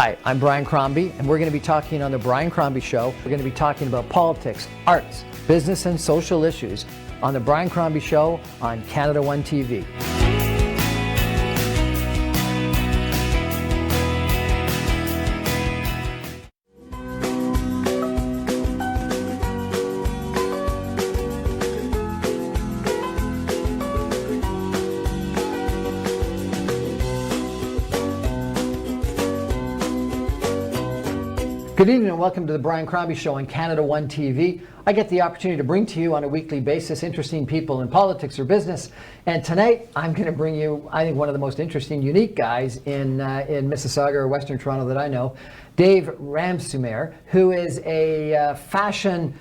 Hi, I'm Brian Crombie, and we're going to be talking on the Brian Crombie Show. We're going to be talking about politics, arts, business, and social issues on the Brian Crombie Show on Canada One TV. Good evening and welcome to the Brian Crombie Show on Canada One TV. I get the opportunity to bring to you on a weekly basis interesting people in politics or business. And tonight I'm going to bring you, I think, one of the most interesting, unique guys in Mississauga or Western Toronto that I know, Dave Ramsumair, who is a fashion,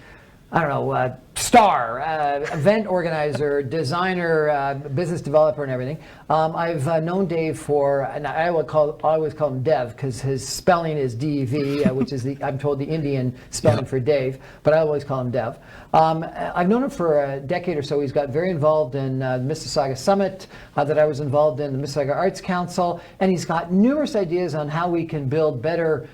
star, event organizer, designer, business developer, and everything. I've known Dave for, and I always call him Dev because his spelling is D-E-V, which is I'm told the Indian spelling for Dave, but I always call him Dev. I've known him for a decade or so. He's got very involved in the Mississauga Summit that I was involved in, the Mississauga Arts Council, and he's got numerous ideas on how we can build better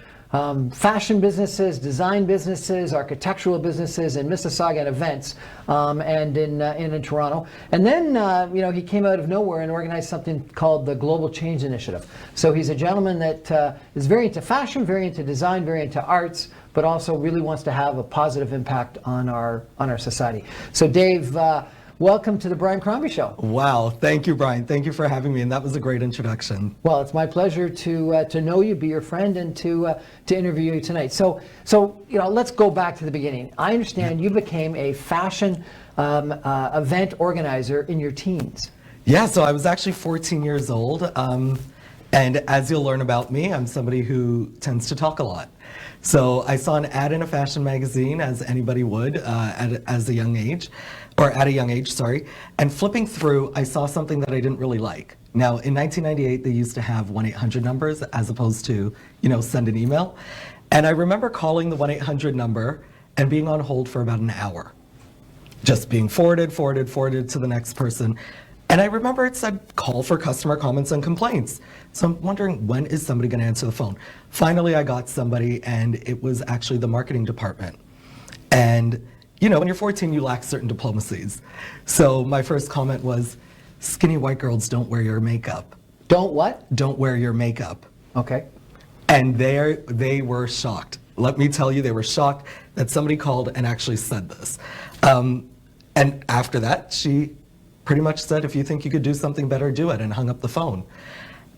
fashion businesses, design businesses, architectural businesses in Mississauga and events, and in Toronto. And then he came out of nowhere and organized something called the Global Change Initiative. So he's a gentleman that is very into fashion, very into design, very into arts, but also really wants to have a positive impact on our society. So Dave, welcome to the Brian Crombie Show. Wow, thank you, Brian. Thank you for having me, and that was a great introduction. Well, it's my pleasure to know you, be your friend, and to interview you tonight. So let's go back to the beginning. I understand you became a fashion event organizer in your teens. Yeah, so I was actually 14 years old, and as you'll learn about me, I'm somebody who tends to talk a lot. So I saw an ad in a fashion magazine, as anybody would, at a young age, and flipping through, I saw something that I didn't really like. Now, in 1998, they used to have 1-800 numbers as opposed to, send an email. And I remember calling the 1-800 number and being on hold for about an hour, just being forwarded to the next person. And I remember it said, call for customer comments and complaints. So I'm wondering, when is somebody going to answer the phone? Finally, I got somebody, and it was actually the marketing department. And when you're 14, you lack certain diplomacies. So my first comment was, skinny white girls don't wear your makeup. Don't what? Don't wear your makeup. Okay. And they were shocked. Let me tell you, they were shocked that somebody called and actually said this. And after that, she pretty much said, if you think you could do something better, do it, and hung up the phone.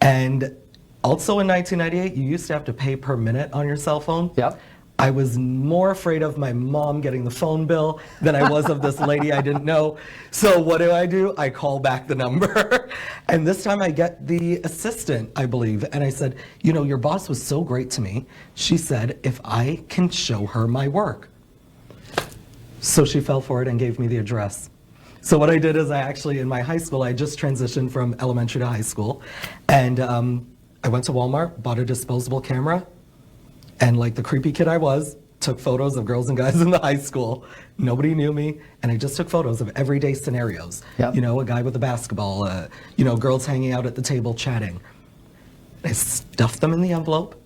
And also in 1998, you used to have to pay per minute on your cell phone. Yep. I was more afraid of my mom getting the phone bill than I was of this lady I didn't know. So what do? I call back the number. And this time I get the assistant, I believe. And I said, your boss was so great to me. She said, if I can show her my work. So she fell for it and gave me the address. So what I did is in my high school, I just transitioned from elementary to high school. And I went to Walmart, bought a disposable camera, and like the creepy kid I was, took photos of girls and guys in the high school. Nobody knew me, and I just took photos of everyday scenarios. Yep. A guy with a basketball, girls hanging out at the table chatting. I stuffed them in the envelope,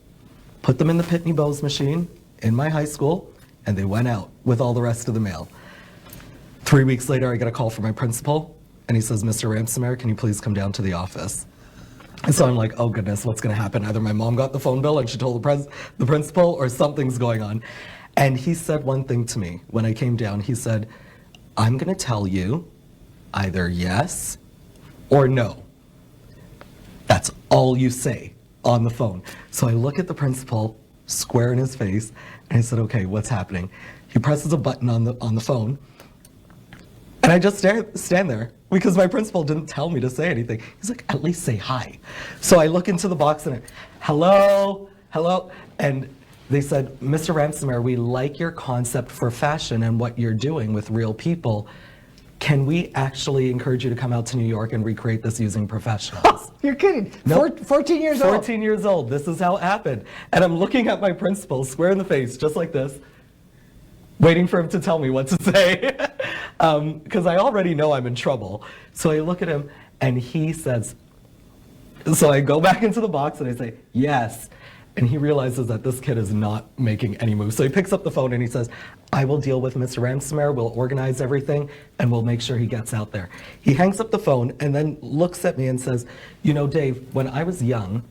put them in the Pitney Bowes machine in my high school, and they went out with all the rest of the mail. 3 weeks later, I get a call from my principal, and he says, Mr. Ramsumair, can you please come down to the office? And so I'm like, oh goodness, what's going to happen? Either my mom got the phone bill and she told the principal, or something's going on. And he said one thing to me when I came down. He said, I'm going to tell you either yes or no. That's all you say on the phone. So I look at the principal square in his face, and I said, okay, what's happening? He presses a button on the phone, and I just stand there because my principal didn't tell me to say anything. He's like, at least say hi. So I look into the box and hello. And they said, Mr. Ramsumair, we like your concept for fashion and what you're doing with real people. Can we actually encourage you to come out to New York and recreate this using professionals? You're kidding. Nope. 14 years old. 14 years old. This is how it happened. And I'm looking at my principal square in the face, just like this, waiting for him to tell me what to say. Because I already know I'm in trouble. So I look at him, and he says, so I go back into the box and I say, yes. and he realizes that this kid is not making any moves. So he picks up the phone and he says, I will deal with Mr. Ramsumair, we'll organize everything, and we'll make sure he gets out there. He hangs up the phone and then looks at me and says, you know, Dave, when I was young,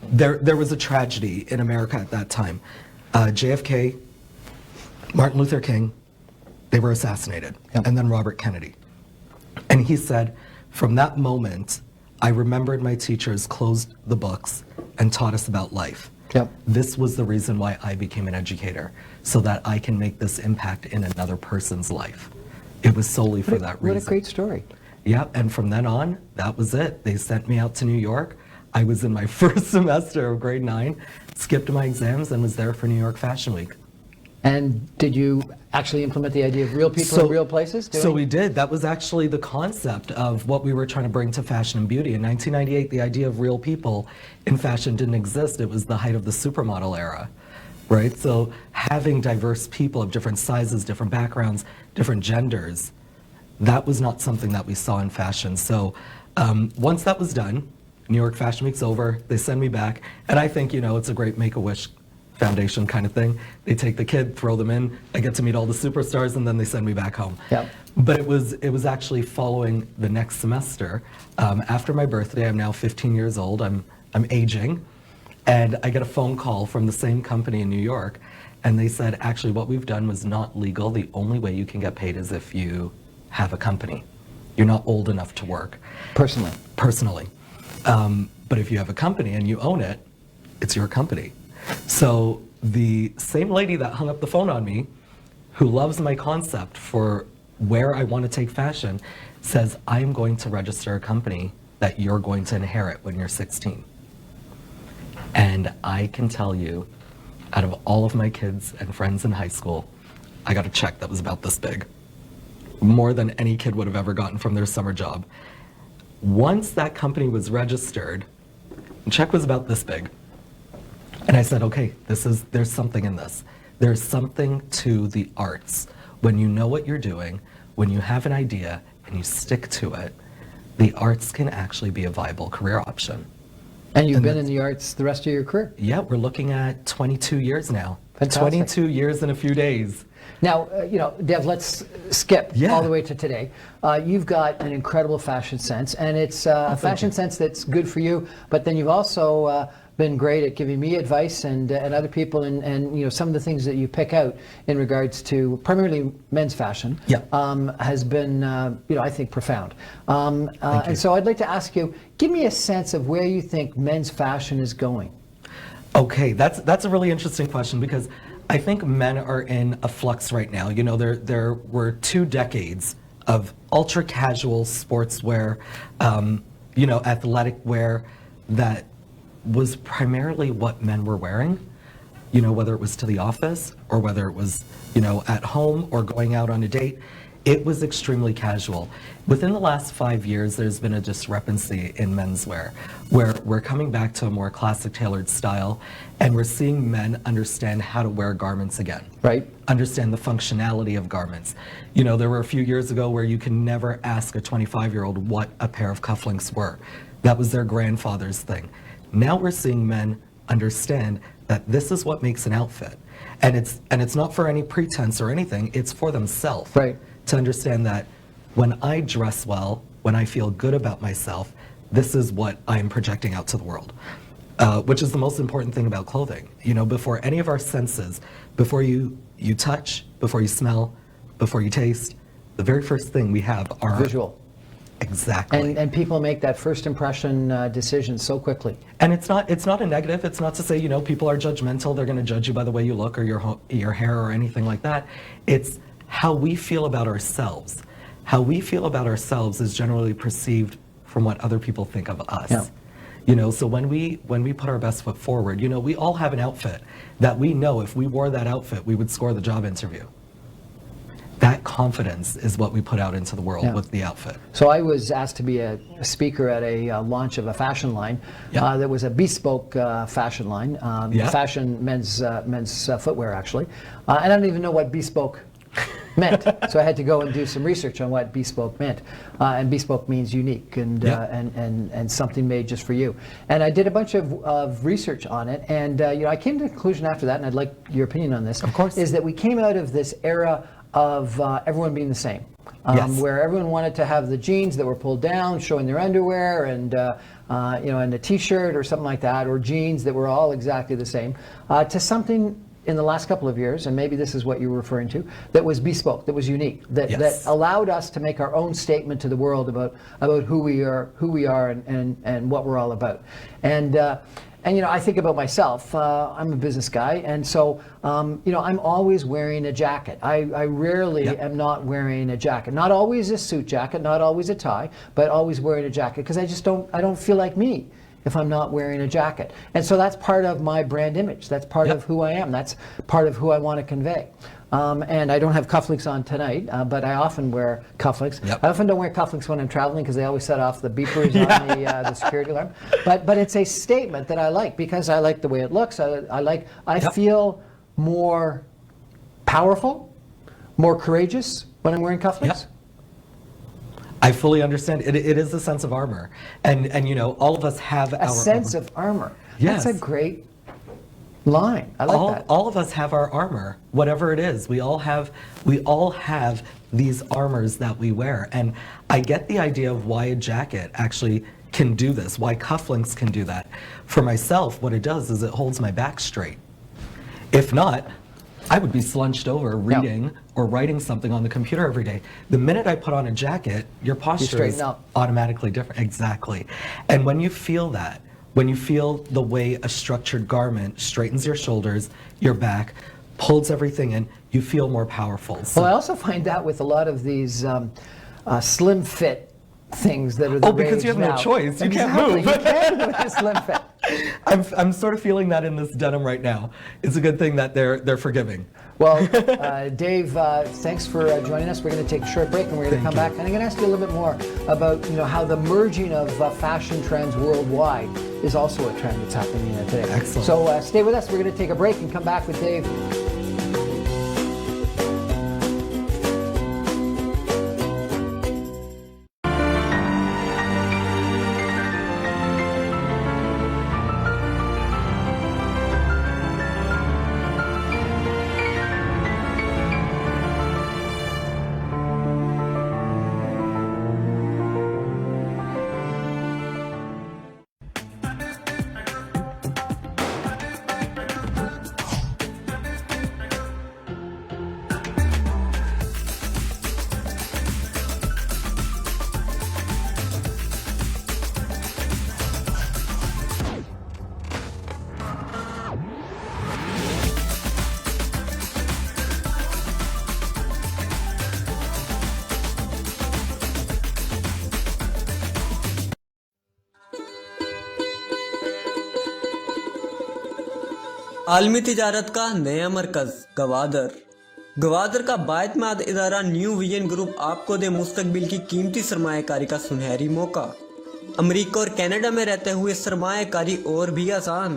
there was a tragedy in America at that time. JFK, Martin Luther King, they were assassinated, and then Robert Kennedy. And he said, from that moment, I remembered my teachers closed the books and taught us about life. Yep. This was the reason why I became an educator, so that I can make this impact in another person's life. It was solely for that reason. What a great story. Yeah, and from then on, that was it. They sent me out to New York. I was in my first semester of grade 9, skipped my exams, and was there for New York Fashion Week. And did you actually implement the idea of real people in real places? So we did. That was actually the concept of what we were trying to bring to fashion and beauty. In 1998, the idea of real people in fashion didn't exist. It was the height of the supermodel era, right? So having diverse people of different sizes, different backgrounds, different genders, that was not something that we saw in fashion. So once that was done, New York Fashion Week's over, they send me back, and I think, you know, it's a great Make-A-Wish Foundation kind of thing. They take the kid, throw them in, I get to meet all the superstars, and then they send me back home. Yep. But it was actually following the next semester. After my birthday, I'm now 15 years old, I'm aging, and I get a phone call from the same company in New York, and they said, actually, what we've done was not legal. The only way you can get paid is if you have a company. You're not old enough to work. Personally. Personally. But if you have a company and you own it, it's your company. So the same lady that hung up the phone on me, who loves my concept for where I want to take fashion, says, I am going to register a company that you're going to inherit when you're 16. And I can tell you, out of all of my kids and friends in high school, I got a check that was about this big. More than any kid would have ever gotten from their summer job. Once that company was registered, the check was about this big. And I said, okay, there's something in this. There's something to the arts. When you know what you're doing, when you have an idea and you stick to it, the arts can actually be a viable career option. And you've been in the arts the rest of your career? Yeah, we're looking at 22 years now. Fantastic. 22 years in a few days. Now, you know, Dev, let's skip all the way to today. You've got an incredible fashion sense, and it's a fashion sense that's good for you, but then you've also been great at giving me advice and other people, and you know, some of the things that you pick out in regards to primarily men's fashion has been, you know, I think profound. And so I'd like to ask you, give me a sense of where you think men's fashion is going. Okay, that's a really interesting question, because I think men are in a flux right now. You know, there were 2 decades of ultra casual sportswear, you know, athletic wear that was primarily what men were wearing. You know, whether it was to the office or whether it was, you know, at home or going out on a date, it was extremely casual. Within the last 5 years, there's been a discrepancy in menswear, where we're coming back to a more classic tailored style, and we're seeing men understand how to wear garments again. Right. Understand the functionality of garments. You know, there were a few years ago where you can never ask a 25-year-old what a pair of cufflinks were. That was their grandfather's thing. Now we're seeing men understand that this is what makes an outfit. And it's not for any pretense or anything, it's for themselves. Right. To understand that when I dress well, when I feel good about myself, this is what I'm projecting out to the world, which is the most important thing about clothing. You know, before any of our senses, before you touch, before you smell, before you taste, the very first thing we have are visual. Exactly. And people make that first impression decision so quickly. And it's not a negative. It's not to say, you know, people are judgmental. They're going to judge you by the way you look or your hair or anything like that. It's how we feel about ourselves. How we feel about ourselves is generally perceived from what other people think of us. Yeah. You know, so when we put our best foot forward, you know, we all have an outfit that we know if we wore that outfit, we would score the job interview. That confidence is what we put out into the world with the outfit. So I was asked to be a speaker at a launch of a fashion line. That was a bespoke fashion line, fashion men's footwear actually. And I don't even know what bespoke meant. So I had to go and do some research on what bespoke meant. And bespoke means unique and something made just for you. And I did a bunch of research on it, and I came to the conclusion after that, and I'd like your opinion on this. Of course. Is that we came out of this era of everyone being the same. Yes. Where everyone wanted to have the jeans that were pulled down, showing their underwear, and and a T-shirt or something like that, or jeans that were all exactly the same, to something in the last couple of years, and maybe this is what you were referring to, that was bespoke, that was unique, that allowed us to make our own statement to the world about who we are, and what we're all about. And I think about myself. I'm a business guy, and so I'm always wearing a jacket. I rarely am not wearing a jacket. Not always a suit jacket, not always a tie, but always wearing a jacket, because I don't feel like me if I'm not wearing a jacket. And so that's part of my brand image. That's part of who I am. That's part of who I want to convey. And I don't have cufflinks on tonight, but I often wear cufflinks. I often don't wear cufflinks when I'm traveling because they always set off the beepers on the security alarm. But it's a statement that I like because I like the way it looks. I feel more powerful, more courageous when I'm wearing cufflinks. I fully understand. It is a sense of armor, and all of us have a sense of armor. Yes. That's a great line. I like that. All of us have our armor, whatever it is. We all have these armors that we wear, and I get the idea of why a jacket actually can do this, why cufflinks can do that. For myself, what it does is it holds my back straight. If not, I would be slunched over reading or writing something on the computer every day. The minute I put on a jacket, your posture is automatically different. Exactly. And when you feel that, when you feel the way a structured garment straightens your shoulders, your back, pulls everything in, you feel more powerful. So, well, I also find that with a lot of these slim fit things that are the because you have no choice. You can't move. You can with a slim fit. I'm sort of feeling that in this denim right now. It's a good thing that they're forgiving. Well, Dave, thanks for joining us. We're going to take a short break, and we're going to come back. And I'm going to ask you a little bit more about how the merging of fashion trends worldwide is also a trend that's happening today. Excellent. So stay with us. We're going to take a break and come back with Dave. आलमी तिजारत का नया मरकज गवादर का बायतमाद इदारा new vision group आपको दे मुस्तकबिल की कीमती सरमायाकारी का सुनहरी मौका। अमेरिका और कनाडा में रहते हुए सरमायाकारी और भी आसान।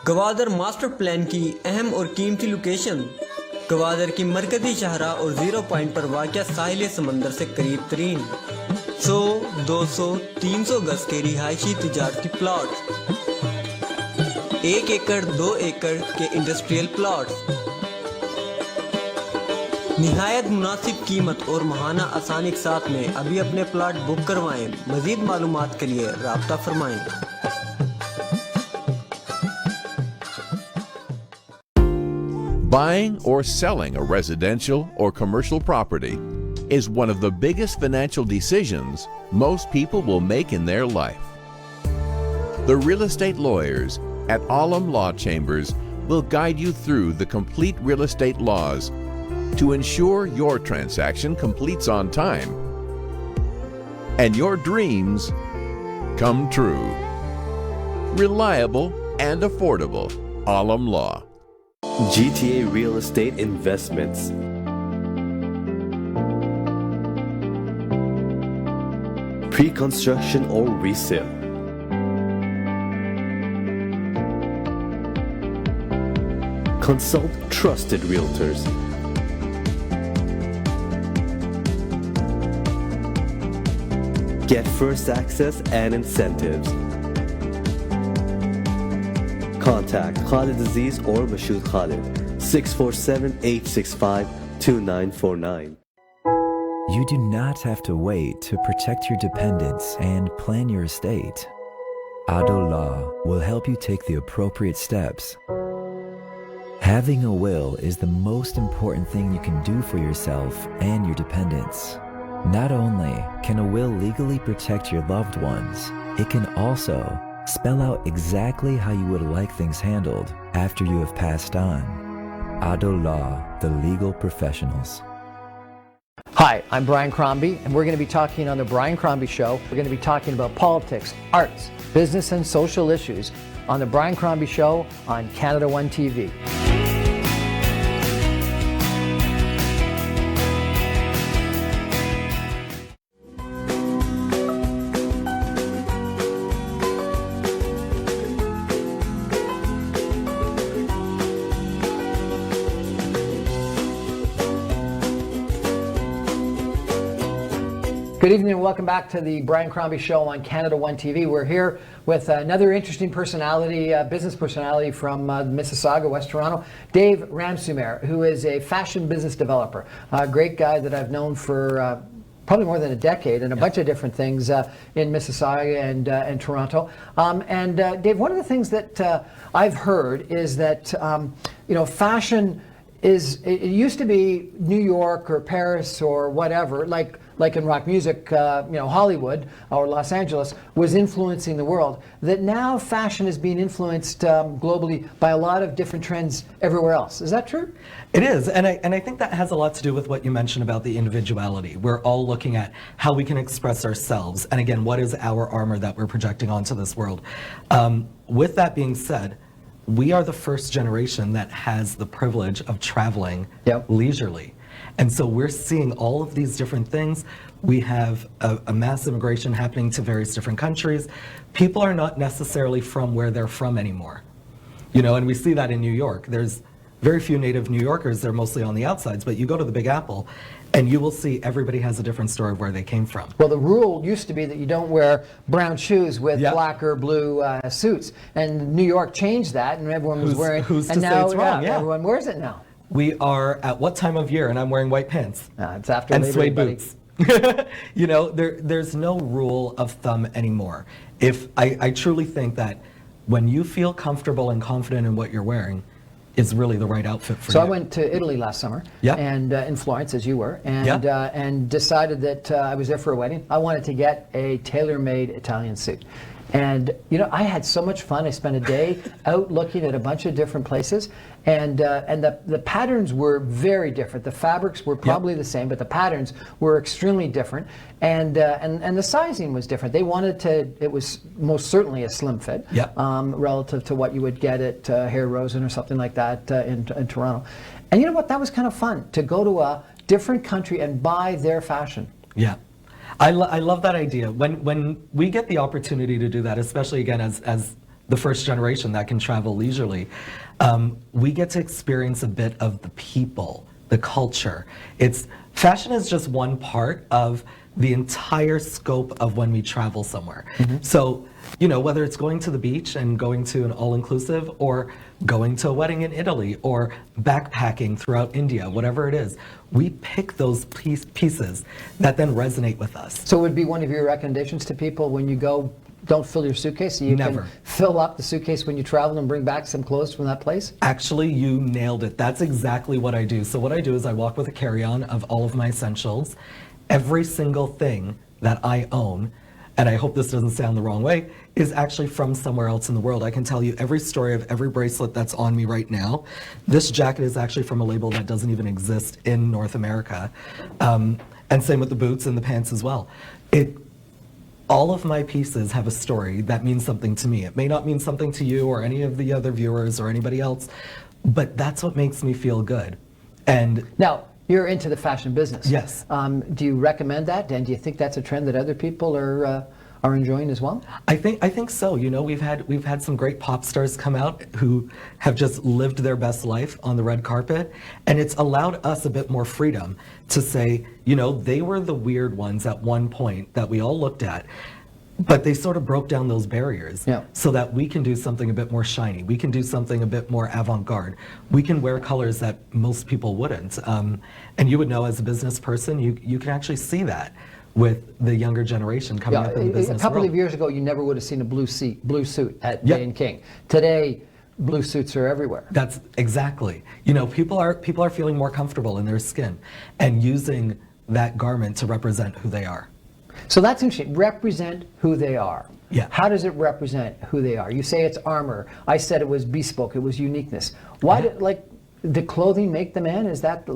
गवादर मास्टर प्लान की अहम और कीमती लोकेशन गवादर की मरकजी शहरा और 0 पॉइंट पर वाक़या साहिल समंदर से करीब तरीन 100, 200, 300 गज के रिहायशी तिजारती प्लॉट, 1 एकड़ 2 एकड़ के इंडस्ट्रियल प्लॉट, निहायत मुनासिब कीमत और महाना आसानी के साथ में अभी अपने प्लॉट बुक करवाएं। मजीद मालूमात के लिए राब्ता फरमाएं। Buying or selling a residential or commercial property is one of the biggest financial decisions most people will make in their life. The real estate lawyers at Alum Law Chambers will guide you through the complete real estate laws to ensure your transaction completes on time and your dreams come true. Reliable and affordable. Alum Law. GTA Real Estate Investments. Pre-construction or resale. Consult trusted realtors. Get first access and incentives. Contact Khalid Aziz or Mashood Khalid, 647-865-2949. You do not have to wait to protect your dependents and plan your estate. Ado Law will help you take the appropriate steps. Having a will is the most important thing you can do for yourself and your dependents. Not only can a will legally protect your loved ones, it can also spell out exactly how you would like things handled after you have passed on. Ado Law, the legal professionals. Hi, I'm Brian Crombie, and we're going to be talking on the Brian Crombie Show. We're going to be talking about politics, arts, business, and social issues on the Brian Crombie Show on Canada One TV. Good evening and welcome back to the Brian Crombie Show on Canada One TV. We're here with another interesting personality, business personality from Mississauga, West Toronto, Dave Ramsumair, who is a fashion business developer. A great guy that I've known for probably more than a decade and a bunch of different things in Mississauga and Toronto. Dave, one of the things that I've heard is that fashion it used to be New York or Paris or whatever, like in rock music, Hollywood or Los Angeles was influencing the world. That now fashion is being influenced globally by a lot of different trends everywhere else. Is that true? It is, and I think that has a lot to do with what you mentioned about the individuality. We're all looking at how we can express ourselves, and again, what is our armor that we're projecting onto this world. With that being said, we are the first generation that has the privilege of traveling leisurely. And so we're seeing all of these different things. We have a mass immigration happening to various different countries. People are not necessarily from where they're from anymore. And we see that in New York. There's very few native New Yorkers. They're mostly on the outsides, but you go to the Big Apple and you will see everybody has a different story of where they came from. Well, the rule used to be that you don't wear brown shoes with black or blue suits. And New York changed that, and everyone was wearing. Who's and to now, say it's wrong? Yeah. everyone wears it now. We are at what time of year? And I'm wearing white pants. It's after and Labor suede Day, boots. There's no rule of thumb anymore. If I truly think that when you feel comfortable and confident in what you're wearing, is really the right outfit for you. So I went to Italy last summer, and in Florence, as you were, and decided that I was there for a wedding. I wanted to get a tailor-made Italian suit. And I had so much fun. I spent a day out looking at a bunch of different places, and the patterns were very different. The fabrics were probably the same, but the patterns were extremely different, and the sizing was different. They wanted it was most certainly a slim fit, relative to what you would get at Harry Rosen or something like that in Toronto. And you know what? That was kind of fun to go to a different country and buy their fashion. Yeah. I love that idea. When we get the opportunity to do that, especially again as the first generation that can travel leisurely, we get to experience a bit of the people, the culture. Fashion is just one part of the entire scope of when we travel somewhere. So, whether it's going to the beach and going to an all-inclusive, or going to a wedding in Italy, or backpacking throughout India, whatever it is, we pick those pieces that then resonate with us. So it would be one of your recommendations to people when you go, don't fill your suitcase, so you can fill up the suitcase when you travel and bring back some clothes from that place? Actually, you nailed it. That's exactly what I do. So what I do is I walk with a carry-on of all of my essentials. Every single thing that I own, and I hope this doesn't sound the wrong way, is actually from somewhere else in the world. I can tell you every story of every bracelet that's on me right now. This jacket is actually from a label that doesn't even exist in North America. And same with the boots and the pants as well. All of my pieces have a story that means something to me. It may not mean something to you or any of the other viewers or anybody else, but that's what makes me feel good. And now, you're into the fashion business. Yes. Do you recommend that? And do you think that's a trend that other people are are enjoying as well? I think so. You know, we've had some great pop stars come out who have just lived their best life on the red carpet, and it's allowed us a bit more freedom to say, you know, they were the weird ones at one point that we all looked at, but they sort of broke down those barriers so that we can do something a bit more shiny. We can do something a bit more avant-garde. We can wear colors that most people wouldn't. And you would know as a business person, you can actually see that with the younger generation coming up in the business A couple world. of years ago, you never would have seen a blue suit at Bay & King. Today, blue suits are everywhere. That's exactly. You know, people are feeling more comfortable in their skin and using that garment to represent who they are. So that's interesting. Represent who they are. Yeah. How does it represent who they are? You say it's armor. I said it was bespoke. It was uniqueness. Why did clothing make the man? Is that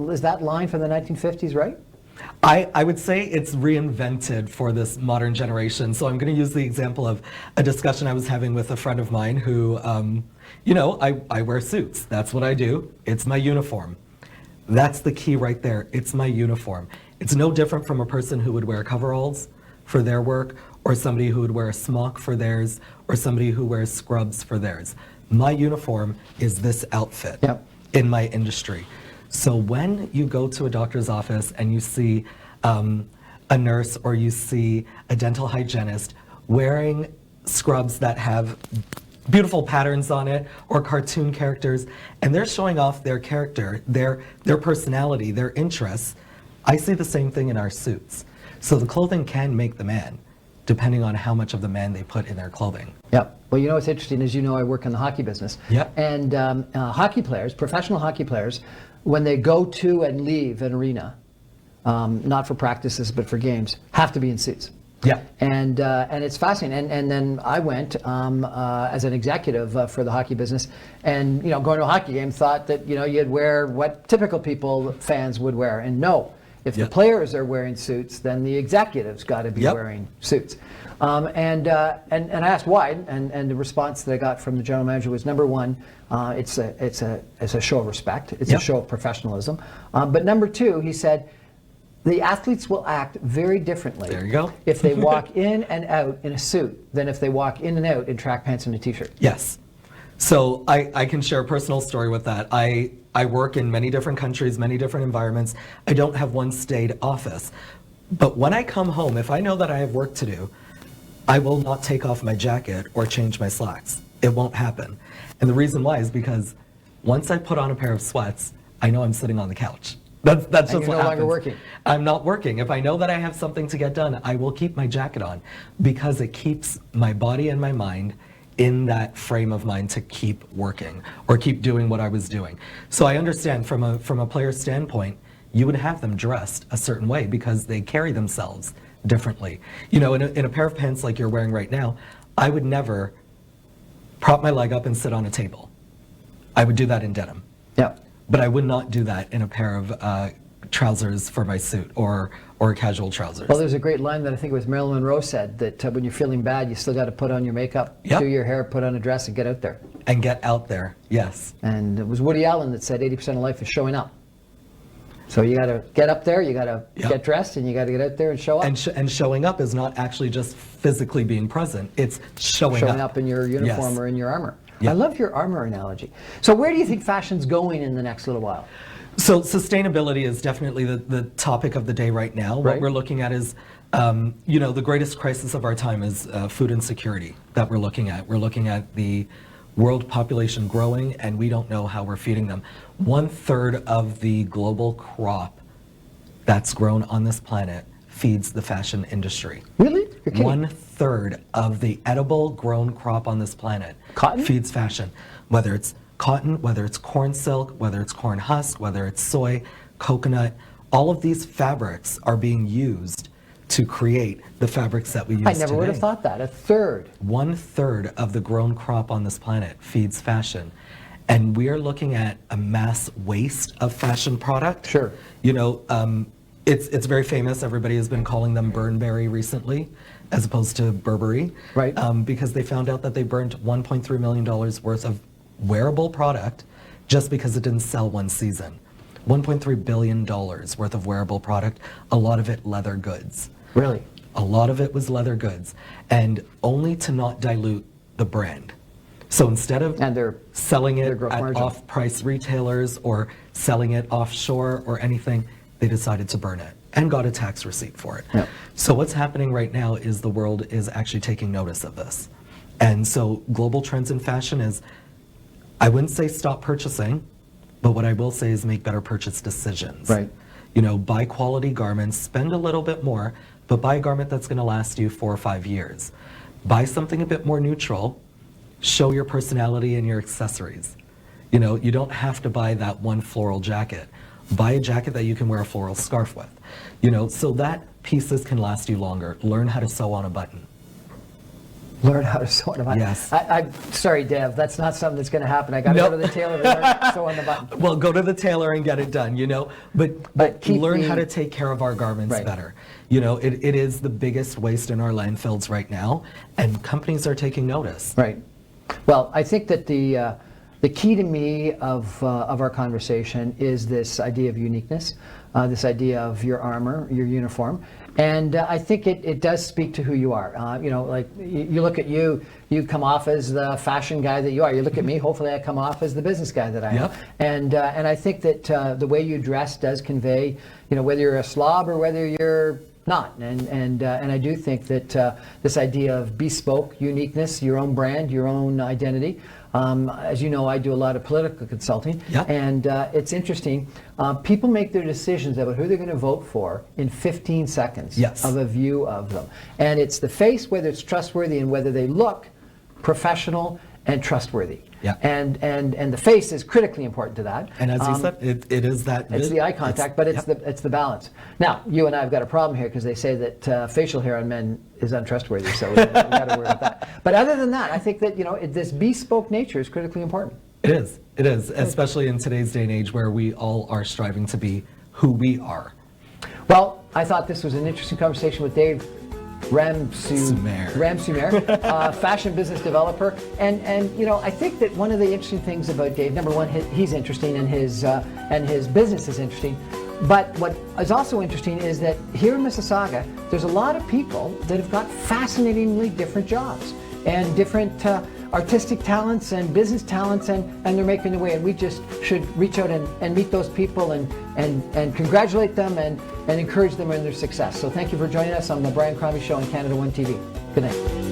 line from the 1950s right? I would say it's reinvented for this modern generation. So I'm going to use the example of a discussion I was having with a friend of mine who, you know, I wear suits. That's what I do. It's my uniform. That's the key right there. It's my uniform. It's no different from a person who would wear coveralls for their work, or somebody who would wear a smock for theirs, or somebody who wears scrubs for theirs. My uniform is this outfit in my industry. So when you go to a doctor's office and you see a nurse or you see a dental hygienist wearing scrubs that have beautiful patterns on it or cartoon characters, and they're showing off their character, their personality, their interests, I see the same thing in our suits. So the clothing can make the man, depending on how much of the man they put in their clothing. Yep. Well, you know what's interesting is, you know, I work in the hockey business. Yep. And hockey players, professional hockey players, when they go to and leave an arena, not for practices but for games, have to be in suits. Yeah. And it's fascinating. And then I went as an executive for the hockey business, and you know, going to a hockey game, thought that, you know, you'd wear what typical fans would wear, and no. If the players are wearing suits, then the executives got to be wearing suits. And I asked why, and the response that I got from the general manager was, number one, it's a show of respect, it's a show of professionalism. But number two, he said, the athletes will act very differently There you go. if they walk in and out in a suit than if they walk in and out in track pants and a t-shirt. Yes. So I can share a personal story with that. I work in many different countries, many different environments. I don't have one staid office. But when I come home, if I know that I have work to do, I will not take off my jacket or change my slacks. It won't happen. And the reason why is because once I put on a pair of sweats, I know I'm sitting on the couch. That's just you're what no happens. longer working. I'm not working. If I know that I have something to get done, I will keep my jacket on because it keeps my body and my mind in that frame of mind to keep working or keep doing what I was doing. So I understand from a player's standpoint, you would have them dressed a certain way because they carry themselves differently. You know, in a pair of pants like you're wearing right now, I would never prop my leg up and sit on a table. I would do that in denim. Yeah. But I would not do that in a pair of trousers for my suit or casual trousers. Well, there's a great line that I think it was Marilyn Monroe said, that when you're feeling bad, you still got to put on your makeup, do your hair, put on a dress, and get out there. And get out there, yes. And it was Woody Allen that said 80% of life is showing up. So you got to get up there, you got to get dressed, and you got to get out there and show up. And showing up is not actually just physically being present, it's showing up in your uniform or in your armor. Yeah. I love your armor analogy. So where do you think fashion's going in the next little while? So sustainability is definitely the topic of the day right now. Right. What we're looking at is, you know, the greatest crisis of our time is food insecurity that we're looking at. We're looking at the world population growing, and we don't know how we're feeding them. 1/3 of the global crop that's grown on this planet feeds the fashion industry. Really? You're kidding. 1/3 of the edible grown crop on this planet Cotton? feeds fashion. Whether it's cotton, whether it's corn silk, whether it's corn husk, whether it's soy, coconut, all of these fabrics are being used to create the fabrics that we use I never would have today. thought that. 1/3. 1/3 of the grown crop on this planet feeds fashion. And we are looking at a mass waste of fashion product. Sure. You know, it's very famous. Everybody has been calling them Burnberry recently, as opposed to Burberry. Right. Because they found out that they burned $1.3 million worth of wearable product just because it didn't sell one season. $1.3 billion worth of wearable product, a lot of it leather goods. Really? A lot of it was leather goods, and only to not dilute the brand. So instead of And their selling it gross at margin. off-price retailers or selling it offshore or anything, they decided to burn it and got a tax receipt for it. Yeah. So what's happening right now is the world is actually taking notice of this. And so global trends in fashion is, I wouldn't say stop purchasing, but what I will say is make better purchase decisions. Right. You know, buy quality garments, spend a little bit more, but buy a garment that's going to last you 4 or 5 years. Buy something a bit more neutral, show your personality and your accessories. You know, you don't have to buy that one floral jacket. Buy a jacket that you can wear a floral scarf with. You know, so that pieces can last you longer. Learn how to sew on a button. Learn how to sew on a button. Yes. I'm sorry, Dev. That's not something that's going to happen. I got to Nope. go to the tailor and learn sew on the button. Well, go to the tailor and get it done, you know, But but keep learn the- how to take care of our garments Right. better. You know, it is the biggest waste in our landfills right now, and companies are taking notice. Right. Well, I think that the key to me of our conversation is this idea of uniqueness, this idea of your armor, your uniform, and I think it does speak to who you are. You know, like you look at you come off as the fashion guy that you are. You look at me, hopefully I come off as the business guy that I am. Yep. And I think that the way you dress does convey, you know, whether you're a slob or whether you're not. And I do think that this idea of bespoke uniqueness, your own brand, your own identity. As you know, I do a lot of political consulting, Yeah. and it's interesting. People make their decisions about who they're going to vote for in 15 seconds Yes. of a view of them. And it's the face, whether it's trustworthy and whether they look professional and trustworthy. Yeah. And the face is critically important to that. And as you said, it is that. It's the eye contact, but it's the balance. Now, you and I have got a problem here because they say that facial hair on men is untrustworthy, so we got to worry about that. But other than that, I think that, you know, this bespoke nature is critically important. It is, especially in today's day and age where we all are striving to be who we are. Well, I thought this was an interesting conversation with Dave Ramsumair, fashion business developer, and you know, I think that one of the interesting things about Dave, number one, he's interesting and his business is interesting, but what is also interesting is that here in Mississauga, there's a lot of people that have got fascinatingly different jobs and different artistic talents and business talents, and they're making their way, and we just should reach out and meet those people and congratulate them and encourage them in their success. So thank you for joining us on the Brian Crombie Show on Canada One TV. Good night.